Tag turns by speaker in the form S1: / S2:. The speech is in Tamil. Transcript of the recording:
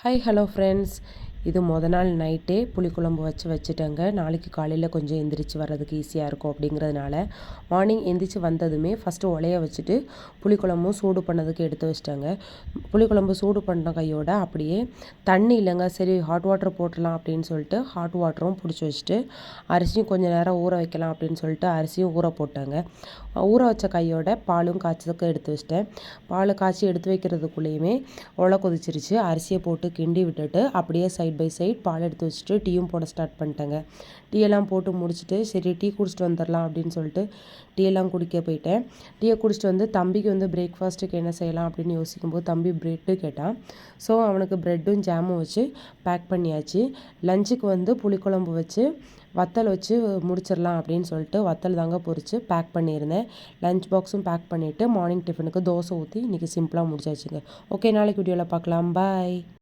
S1: Hi hello friends. இது நாள் நைட்டே புளிக்குழம்பு வச்சுட்டேங்க. நாளைக்கு காலையில் கொஞ்சம் எந்திரிச்சு வர்றதுக்கு ஈஸியாக இருக்கும் அப்படிங்கிறதுனால மார்னிங் எந்திரிச்சு வந்ததுமே ஃபஸ்ட்டு உலைய வச்சுட்டு புளிக்குழம்பும் சூடு பண்ணதுக்கு எடுத்து வச்சிட்டேங்க. புளிக்குழம்பு சூடு பண்ண கையோட அப்படியே தண்ணி இல்லைங்க, சரி ஹாட் வாட்டர் போட்டுடலாம் அப்படின்னு சொல்லிட்டு ஹாட் வாட்டரும் பிடிச்சி வச்சுட்டு அரிசியும் கொஞ்சம் நேரம் ஊற வைக்கலாம் அப்படின்னு சொல்லிட்டு அரிசியும் ஊற போட்டேங்க. ஊற வச்ச கையோட பாலும் காய்ச்சதுக்கு எடுத்து வச்சிட்டேன். பால் காய்ச்சி எடுத்து வைக்கிறதுக்குள்ளேயுமே உலை கொதிச்சிருச்சு. அரிசியை போட்டு கிண்டி விட்டுட்டு அப்படியே சைட் பை சைட் பால் எடுத்து வச்சுட்டு டீயும் போட ஸ்டார்ட் பண்ணிட்டேங்க. டீயெல்லாம் போட்டு முடிச்சுட்டு சரி டீ குடிச்சிட்டு வந்துடலாம் அப்படின்னு சொல்லிட்டு டீயெல்லாம் குடிக்க போயிட்டேன். டீயை குடிச்சிட்டு வந்து தம்பிக்கு வந்து பிரேக்ஃபாஸ்ட்டுக்கு என்ன செய்யலாம் அப்படின்னு யோசிக்கும்போது தம்பி ப்ரெட்டு கேட்டான். ஸோ அவனுக்கு ப்ரெட்டும் ஜாமும் வச்சு பேக் பண்ணியாச்சு. லஞ்சுக்கு வந்து புளிக்குழம்பு வச்சு வத்தல் வச்சு முடிச்சிடலாம் அப்படின்னு சொல்லிட்டு வத்தல் தாங்க பொரித்து பேக் பண்ணியிருந்தேன். லஞ்ச் பாக்ஸும் பேக் பண்ணிவிட்டு மார்னிங் டிஃபனுக்கு தோசை ஊற்றி இன்றைக்கி சிம்பிளாக முடிச்சாச்சுங்க. ஓகே, நாளைக்கு வீடியோவில் பார்க்கலாம். பாய்.